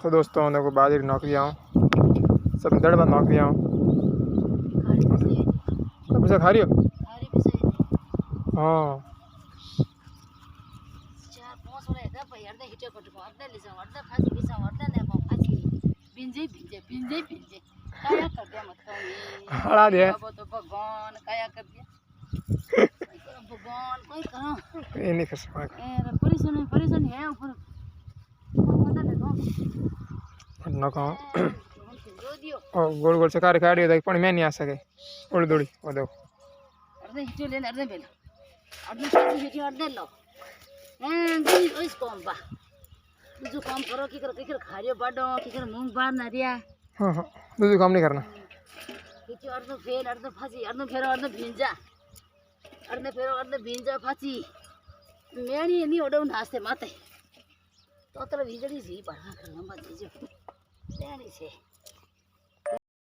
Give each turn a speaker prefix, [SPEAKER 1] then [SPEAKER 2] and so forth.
[SPEAKER 1] तो दोस्तों देखो बाजी की नौकरियाँ सब दड़ बंद नौकरियाँ पैसा खा रही हो। हाँ हड़ा दिया
[SPEAKER 2] भगवान कोई करो
[SPEAKER 1] ये नहीं कर सकता
[SPEAKER 2] परेशानी है ऊपर
[SPEAKER 1] ना कहो और गोल गोल से कार्य काढ़ी तो पण मैं नहीं आ सके उड़ी दौड़ी वो देखो
[SPEAKER 2] अर्धे हिटो लेने अर्धे बेलो अर्धे पासी हिटो अर्धे लो दी ओइस कम बा जो काम करो की करो खारियो बाडो की करो मूंग बार ना रिया
[SPEAKER 1] हाँ हाँ दूसरी काम नहीं करना
[SPEAKER 2] हिटो अर्धे फेल अर्धे फासी अर्धे फेरो अर्धे भिंजा अर्धे फेरो अर्धे भिंजा फासी मेणी नहीं ओडो नास्ते माते तो तले वीजड़ी सी पढ़ा करना मत दीजो मेणी से